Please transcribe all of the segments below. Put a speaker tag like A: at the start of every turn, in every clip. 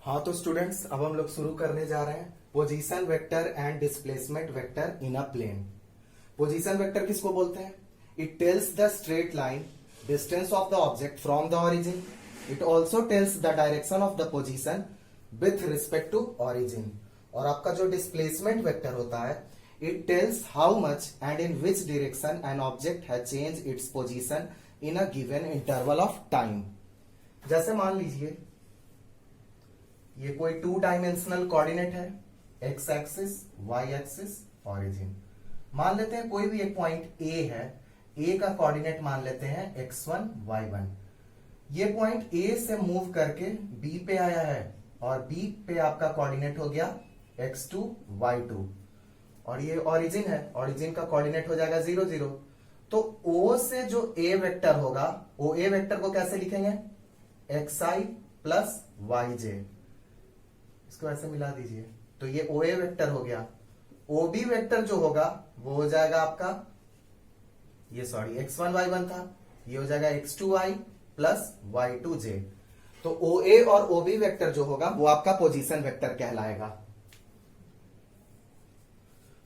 A: हाँ तो स्टूडेंट्स, अब हम लोग शुरू करने जा रहे हैं position vector and displacement vector in a plane. Position vector किसको बोलते हैं? It tells the straight line distance of the object from the origin. It also tells the direction of the position with respect to origin. और आपका जो displacement vector होता है, it tells how much and in which direction an object has change its position in a given interval of time. जैसे मान लीजिए ये कोई 2 डायमेंशनल कोऑर्डिनेट है, x axis, y axis, origin. मान लेते हैं कोई भी एक पॉइंट ए है, ए का कोऑर्डिनेट मान लेते हैं x1 y1। ये पॉइंट ए से मूव करके बी पे आया है और बी पे आपका कोऑर्डिनेट हो गया x2 y2। और ये ऑरिजिन है, ऑरिजिन का कोऑर्डिनेट हो जाएगा 0 0। तो O से जो A वेक्टर होगा, वो A वेक्टर को कैसे लिखेंगे? xi plus yj। इसको ऐसे मिला दीजिए तो ये OA वेक्टर हो गया। OB वेक्टर जो होगा वो हो जाएगा आपका, ये सॉरी x1 y1 था, ये हो जाएगा x2y प्लस y2j। तो OA और OB वेक्टर जो होगा वो आपका पोजीशन वेक्टर कहलाएगा।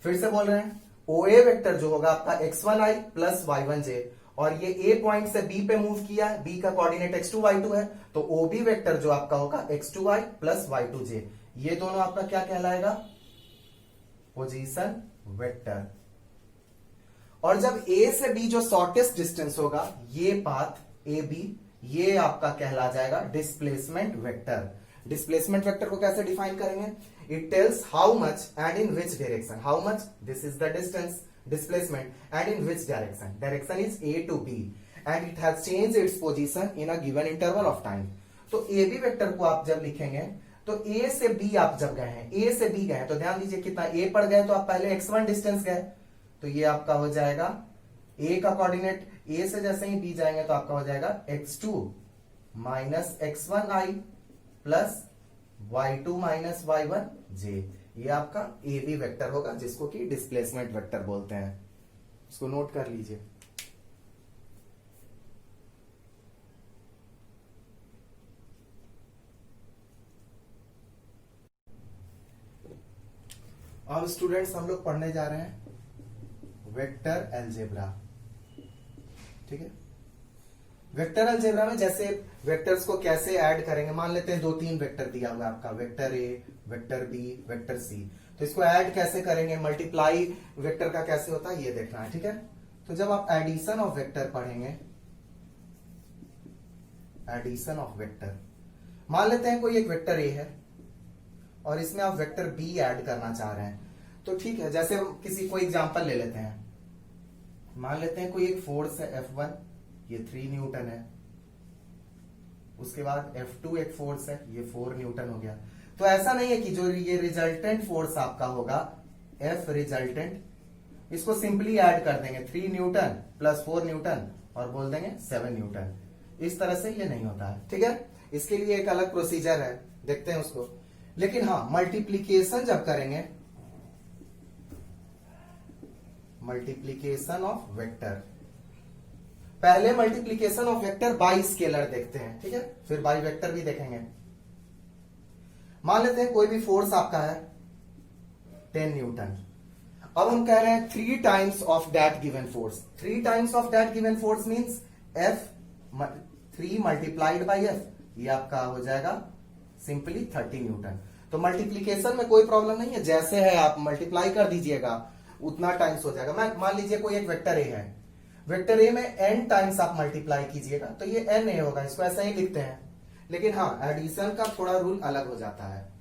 A: फिर से बोल रहे हैं, OA वेक्टर जो होगा आपका x1i प्लस y1j, और ये A पॉइंट से B पे मूव किया है, B का कोऑर्डिनेट x2 y2 है, तो OB वेक्टर जो आपका होगा x2y प्लस y2j। ये दोनों आपका क्या कहलाएगा? Position vector. और जब A से B जो शॉर्टेस्ट डिस्टेंस होगा, ये पाथ AB, ये आपका कहला जाएगा डिस्प्लेसमेंट वेक्टर। डिस्प्लेसमेंट वेक्टर को कैसे डिफाइन करेंगे? It tells how much and in which direction. How much, this is the distance, displacement, and in which direction. Direction is A to B and it has changed its position in a given interval of time. तो AB vector को आप जब लिखेंगे तो A से B आप जब गए हैं, A से B गए हैं, तो ध्यान दीजिए कितना A पड़ गए, तो आप पहले x1 डिस्टेंस गए, तो ये आपका हो जाएगा A का कोऑर्डिनेट, A से जैसे ही B जाएंगे तो आपका हो जाएगा x2 minus x1i plus y2 minus y1j। ये आपका ए बी वेक्टर होगा, जिसको कि डिस्प्लेसमेंट वेक्टर बोलते हैं। इसको नोट कर लीजिए। अब स्टूडेंट्स हम लोग पढ़ने जा रहे हैं वेक्टर अलजेब्रा। ठीक है, वेक्टर अलजेब्रा में जैसे वेक्टर्स को कैसे ऐड करेंगे, मान लेते हैं 2-3 वेक्टर दिया हुआ है आपका, vector A, vector B, vector C. तो इसको ऐड कैसे करेंगे, मल्टीप्लाई वेक्टर का कैसे होता है ये देखना है। ठीक है, तो जब आप एडिशन ऑफ वेक्टर पढ़ेंगे, एडिशन ऑफ वेक्टर, मान लेते हैं कोई एक वेक्टर ए है और इसमें आप वेक्टर बी ऐड करना चाह रहे हैं, तो ठीक है, जैसे किसी कोई एग्जांपल ले लेते हैं। मान लेते हैं कोई एक फोर्स है F1, ये 3 न्यूटन है। उसके बाद F2 एक फोर्स है, ये 4 न्यूटन हो गया। तो ऐसा नहीं है कि जो ये रिजल्टेंट फोर्स आपका होगा F रिजल्टेंट, इसको सिंपली ऐड कर देंगे 3 न्यूटन प्लस 4 न्यूटन और बोल देंगे 7 न्यूटन। इस तरह से ये नहीं होता है। ठीक है, इसके लिए एक अलग प्रोसीजर है, देखते हैं उसको। लेकिन हाँ, मल्टीप्लीकेशन जब करेंगे, मल्टीप्लीकेशन ऑफ वेक्टर, पहले multiplication of vector by scalar देखते हैं। ठीक है, फिर बाई वेक्टर भी देखेंगे। मान लेते हैं कोई भी फोर्स आपका है 10 न्यूटन। अब हम कह रहे हैं 3 times of that given force. 3 times of that given force means F 3 multiplied by F, ये आपका हो जाएगा सिंपली 30 न्यूटन। तो मल्टीप्लीकेशन में कोई प्रॉब्लम नहीं है, जैसे है आप मल्टीप्लाई कर दीजिएगा उतना टाइम्स हो जाएगा। मैं मान लीजिए कोई एक वेक्टर ए है, वेक्टर ए में n टाइम्स आप मल्टीप्लाई कीजिएगा तो ये n ए होगा, इसको ऐसा ही लिखते हैं। लेकिन हाँ, एडिशन का थोड़ा रूल अलग हो जाता है।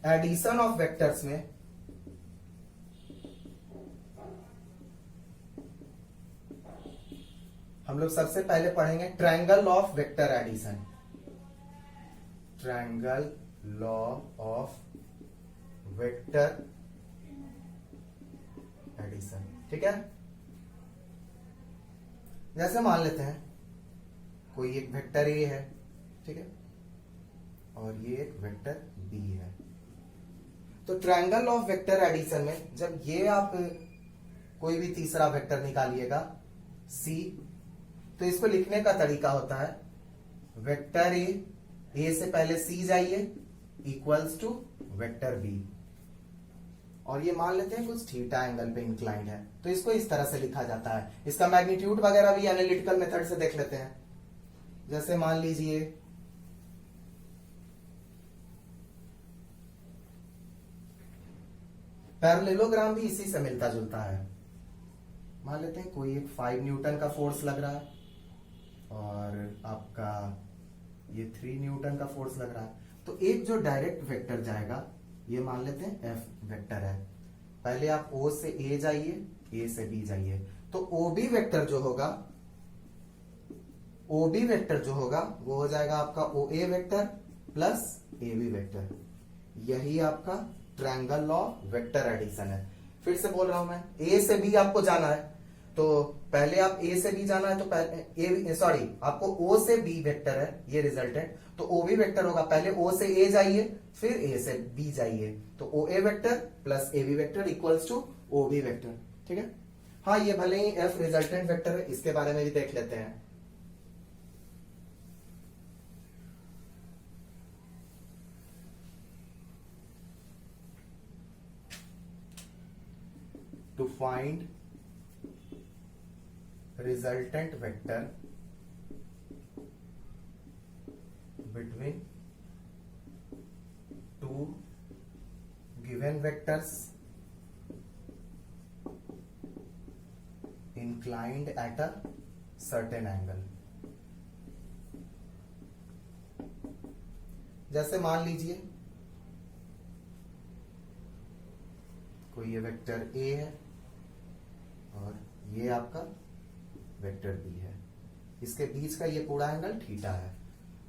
A: एडिशन ऑफ वेक्टर्स में हम लोग सबसे पहले पढ़ेंगे triangle of vector addition. Triangle law of vector addition. ठीक है, जैसे मान लेते हैं कोई एक वेक्टर ए है, ठीक है, और ये एक वेक्टर बी है। तो ट्रायंगल ऑफ वेक्टर एडिशन में जब ये आप कोई भी तीसरा वेक्टर निकालिएगा सी, तो इसको लिखने का तरीका होता है वेक्टर ए से पहले सी जाइए इक्वल्स टू वेक्टर बी, और ये मान लेते हैं कुछ थीटा एंगल पे इंक्लाइंड है, तो इसको इस तरह से लिखा जाता है। इसका मैग्नीट्यूड वगैरह भी एनालिटिकल मेथड से देख लेते हैं। जैसे मान लीजिए पैरेललोग्राम भी इसी से मिलता जुलता है। मान लेते हैं कोई एक 5 न्यूटन का फोर्स लग रहा है और आपका ये 3 न्यूटन का फोर्स लग रहा है, तो एक जो डायरेक्ट वेक्टर जाएगा ये मान लेते हैं एफ वेक्टर है। पहले आप ओ से ए जाइए, ए से बी जाइए, तो ओबी वेक्टर जो होगा, ओबी वेक्टर जो होगा वो हो जाएगा आपका O A vector plus A B vector. यही आपका ट्रायंगल ऑफ वेक्टर एडिशन है। फिर से बोल रहा हूं मैं, ए से बी आपको जाना है, तो पहले आप ए से बी जाना है, तो पहले आपको ओ से बी वेक्टर है ये रिजल्टेंट, तो ओ बी वेक्टर होगा, पहले ओ से ए जाइए फिर ए से बी जाइए, तो O A vector plus A B vector equals to O B vector. ठीक है, हाँ ये भले ही एफ रिजल्टेंट वेक्टर है, इसके बारे में भी देख लेते हैं। To find resultant vector between two given vectors inclined at a certain angle। जैसे मान लीजिए कोई ये वेक्टर ए है और ये आपका वेक्टर बी है, इसके बीच का ये पूरा एंगल थीटा है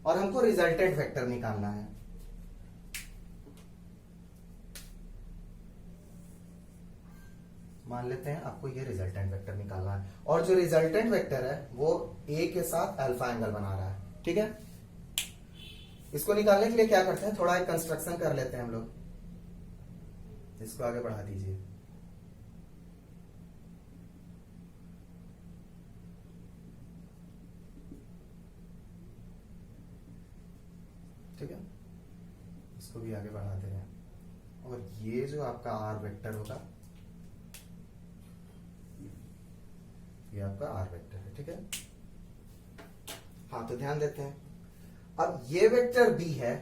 A: और हमको रिजल्टेंट वेक्टर निकालना है। मान लेते हैं आपको ये रिजल्टेंट वेक्टर निकालना है और जो रिजल्टेंट वेक्टर है वो ए के साथ अल्फा एंगल बना रहा है। ठीक है, इसको निकालने के लिए क्या करते हैं, थोड़ा एक कंस्ट्रक्शन कर लेते हैं हम लोग। इसको आगे बढ़ा दीजिए। ठीक है, इसको भी आगे बढ़ाते हैं और ये जो आपका आर वेक्टर होगा ये आपका आर वेक्टर है। ठीक है, हाँ तो ध्यान देते हैं, अब ये वेक्टर बी है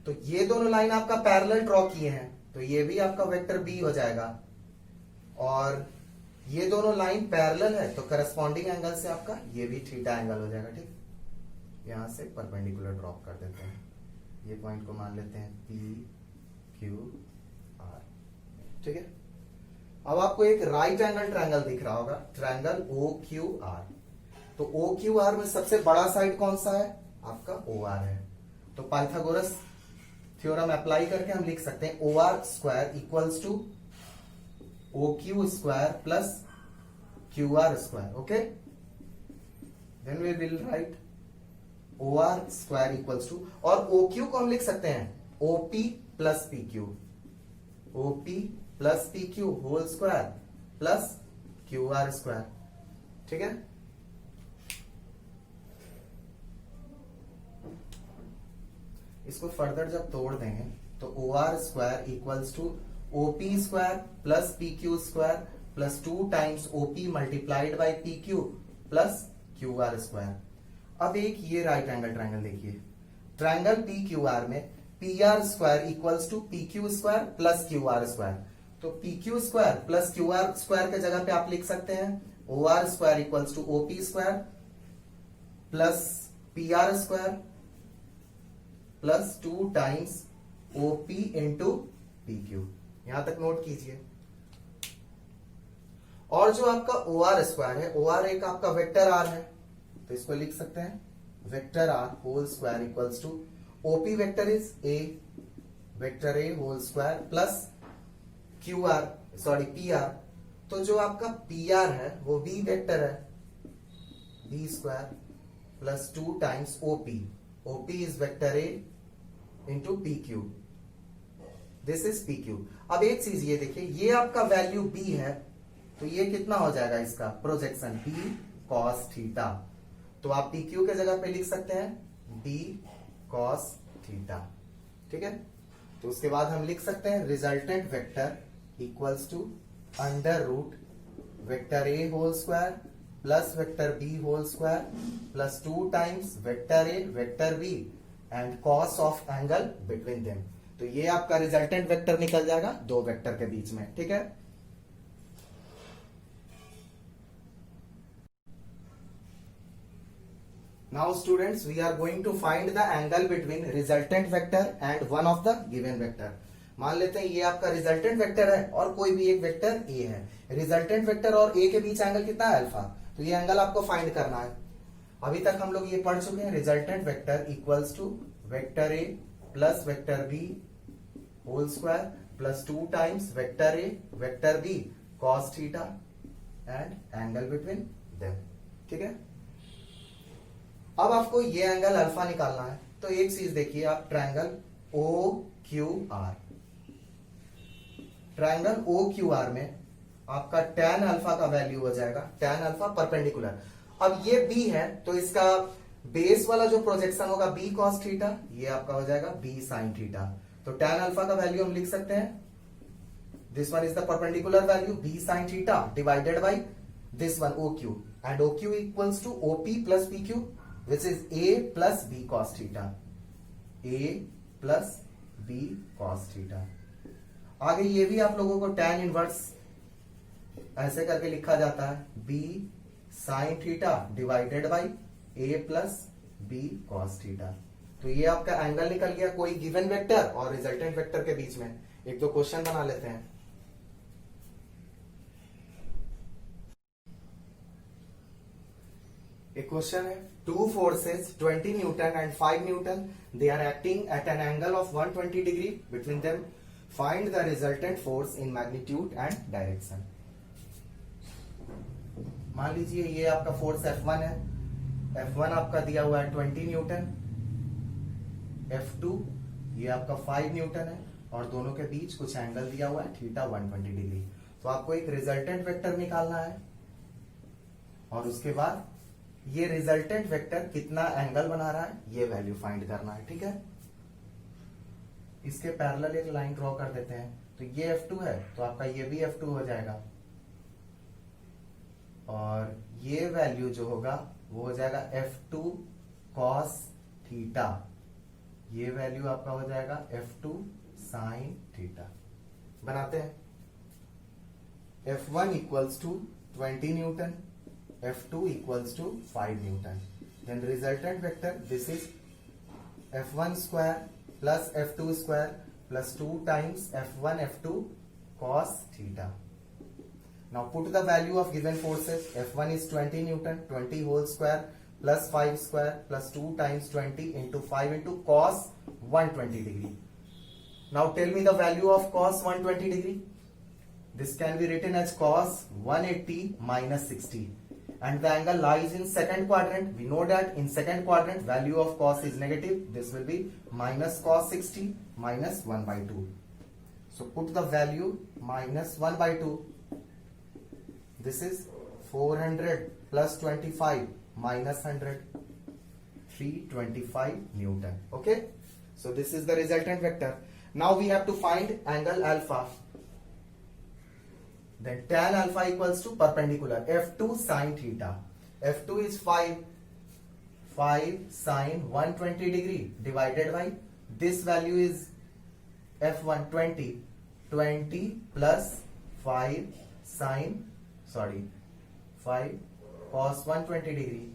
A: तो ये दोनों लाइन आपका पैरेलल ड्रॉ किए हैं, तो ये भी आपका वेक्टर बी हो जाएगा और ये दोनों लाइन पैरेलल है तो करस्पॉन्डिंग एंगल से आपका ये भी थीटा एंगल हो जाएगा। ठीक, यहां से परपेंडिकुलर ड्रॉप कर देते हैं, ये पॉइंट को मान लेते हैं पी क्यू आर। ठीक है, अब आपको एक राइट एंगल ट्रायंगल दिख रहा होगा, ट्रायंगल ओ क्यू आर। तो ओ क्यू आर में सबसे बड़ा साइड कौन सा है, आपका ओ आर है। तो पाइथागोरस थ्योरम अप्लाई करके हम लिख सकते हैं O R square equals to O Q square plus Q R square. Okay, then we will write O R square equals to, और ओ क्यू को हम लिख सकते हैं OP plus P Q, OP plus P Q whole square plus Q R square. ठीक है, इसको further जब तोड़ देंगे तो O R square equals to OP square plus P Q square plus 2 times OP multiplied by P Q plus Q R square. अब एक ये राइट एंगल ट्रायंगल देखिए, ट्रायंगल पी क्यू आर में P R square equals to P Q square plus Q R square, तो P Q square plus Q R square के जगह पे आप लिख सकते हैं O R square equals to OP square plus P R square plus 2 times OP into P Q. यहां तक नोट कीजिए। और जो आपका ओ आर स्क्वायर है, ओ आर एक आपका वेक्टर आर है, तो इसको लिख सकते हैं vector R whole square equals to OP vector is A, vector A whole square plus Q R P R, तो जो आपका पी आर है वो बी वेक्टर है, B square plus 2 times OP, OP is vector A into P Q. This is P Q. अब एक चीज ये देखिए, ये आपका वैल्यू बी है, तो ये कितना हो जाएगा इसका प्रोजेक्शन बी कॉस थीटा। तो आप पी क्यू के जगह पे लिख सकते हैं बी कॉस थीटा, ठीक है। तो उसके बाद हम लिख सकते हैं resultant vector equals to under root vector A whole square plus vector B whole square plus 2 times vector A vector B and cos of angle between them. तो ये आपका रिजल्टेंट वेक्टर निकल जाएगा दो वेक्टर के बीच में, ठीक है। Now students, we are going to find the angle between resultant vector and one of the given vector. मान लेते हैं ये आपका रिजल्टेंट वेक्टर है और कोई भी एक वेक्टर ए है। रिजल्टेंट वेक्टर और ए के बीच एंगल कितना है अल्फा, तो ये एंगल आपको फाइंड करना है। अभी तक हम लोग ये पढ़ चुके हैं, resultant vector equals to vector A plus vector B whole square plus 2 times vector A vector B cos theta and angle between them, ठीक है। अब आपको ये एंगल अल्फा निकालना है, तो एक चीज देखिए आप, triangle O Q R, triangle O Q R में आपका tan अल्फा का वैल्यू हो जाएगा tan अल्फा परपेंडिकुलर। अब ये b है तो इसका बेस वाला जो प्रोजेक्शन होगा b cos थीटा, ये आपका हो जाएगा b sin थीटा। तो tan अल्फा का वैल्यू हम लिख सकते हैं, this one is the perpendicular value b sin theta divided by this one OQ, and OQ equals to OP plus PQ which is a plus b cos theta, a plus b cos theta। आगे ये भी आप लोगों को tan inverse ऐसे करके लिखा जाता है b sin theta divided by a plus b cos theta. तो ये आपका एंगल निकल गया कोई गिवन वेक्टर और रिजल्टेंट वेक्टर के बीच में। एक दो क्वेश्चन बना लेते हैं। एक क्वेश्चन है, two forces 20 newton and 5 newton, they are acting at an angle of 120 degree between them, find the resultant force in magnitude and direction. मान लीजिए ये आपका फोर्स F1 है, F1 आपका दिया हुआ है 20 न्यूटन, F2 ये आपका 5 न्यूटन है और दोनों के बीच कुछ एंगल दिया हुआ है थीटा 120 डिग्री। तो आपको एक रिजल्टेंट वेक्टर निकालना है और उसके बाद ये रिजल्टेंट वेक्टर कितना एंगल बना रहा है ये वैल्यू फाइंड करना है, ठीक है। इसके पैरेलल एक लाइन ड्रॉ कर देते हैं, तो ये F2 है तो आपका ये भी F2 हो जाएगा और ये वैल्यू जो होगा वो हो जाएगा F2 cos थीटा, ये वैल्यू आपका हो जाएगा F2 sin थीटा। बनाते हैं, F1 equals to 20 newton, F2 equals to 5 Newton. Then resultant vector, this is F1 square plus F2 square plus 2 times F1 F2 cos theta. Now put the value of given forces. F1 is 20 Newton, 20 whole square plus 5 square plus 2 times 20 into 5 into cos 120 degree. Now tell me the value of cos 120 degree. This can be written as cos 180 minus 60. And the angle lies in second quadrant. We know that in second quadrant value of cos is negative. This will be minus cos 60 minus 1 by 2. So put the value minus 1 by 2. This is 400 plus 25 minus 100, 325 Newton. Okay. So this is the resultant vector. Now we have to find angle alpha. Then tan alpha equals to perpendicular F2 sin theta. F2 is 5 sin 120 degree divided by this value is F1 20 plus 5 cos 120 degree.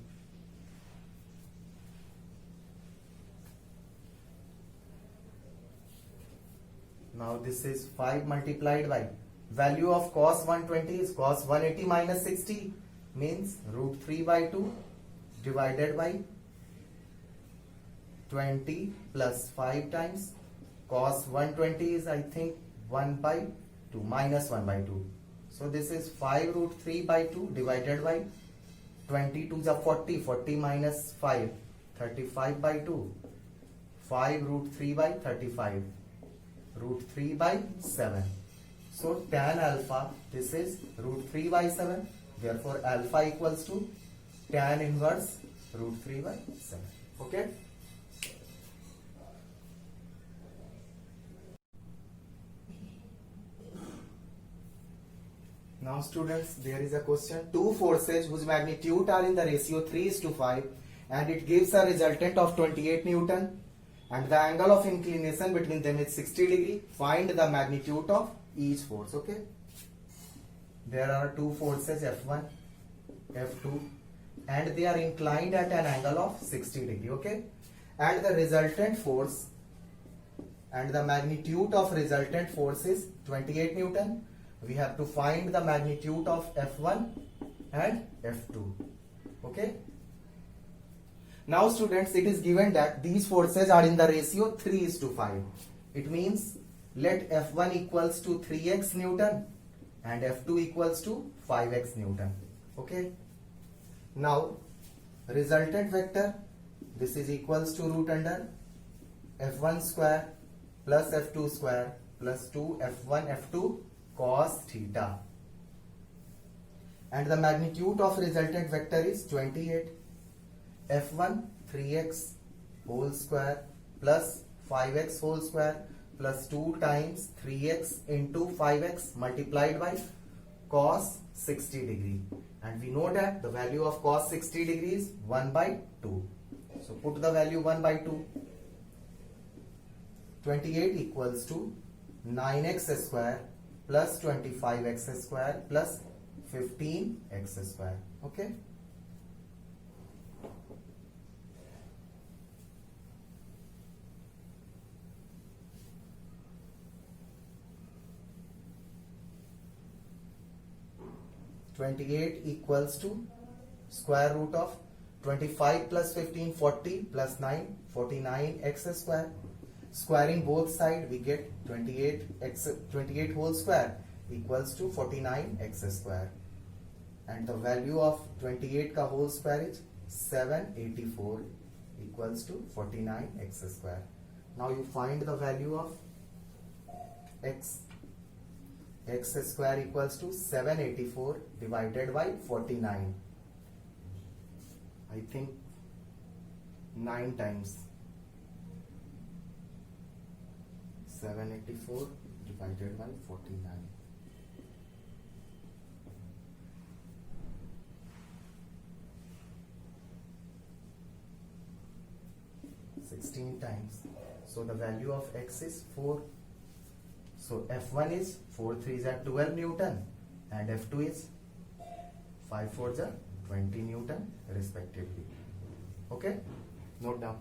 A: Now this is 5 multiplied by value of cos 120 is cos 180 minus 60 means root 3 by 2 divided by 20 plus 5 times cos 120 is I think 1 by 2 minus 1 by 2. So this is 5 root 3 by 2 divided by 20 to the 40 minus 5 35 by 2, 5 root 3 by 35, root 3 by 7. So tan alpha, this is root 3 by 7. Therefore alpha equals to tan inverse root 3 by 7. Okay. Now students, there is a question. Two forces whose magnitude are in the ratio 3:5 and it gives a resultant of 28 Newton and the angle of inclination between them is 60 degree. Find the magnitude of each force. Okay. There are two forces F1, F2 and they are inclined at an angle of 60 degree. Okay. And the resultant force and the magnitude of resultant force is 28 Newton. We have to find the magnitude of F1 and F2. Okay. Now students, it is given that these forces are in the ratio 3:5. It means let F1 equals to 3x Newton and F2 equals to 5x Newton. Okay. Now resultant vector, this is equals to root under F1 square plus F2 square plus 2 F1 F2 cos theta. And the magnitude of resultant vector is 28. F1 3x whole square plus 5x whole square plus 2 times 3x into 5x multiplied by cos 60 degree. And we know that the value of cos 60 degree is 1 by 2. So put the value 1 by 2. 28 equals to 9x square plus 25x square plus 15x square. Okay. (28) equals to square root of 25 plus 15 40 plus 9 49x square. Squaring both sides we get 28 whole square equals to 49x square. And the value of 28 ka whole square is 784 equals to 49x square. Now you find the value of x. X square equals to 784 divided by 49. I think 9 times. 784 divided by 49. 16 times. So the value of x is 4. So F1 is 4 3s are 12 Newton and F2 is 5 4s are 20 Newton respectively. Okay, note down.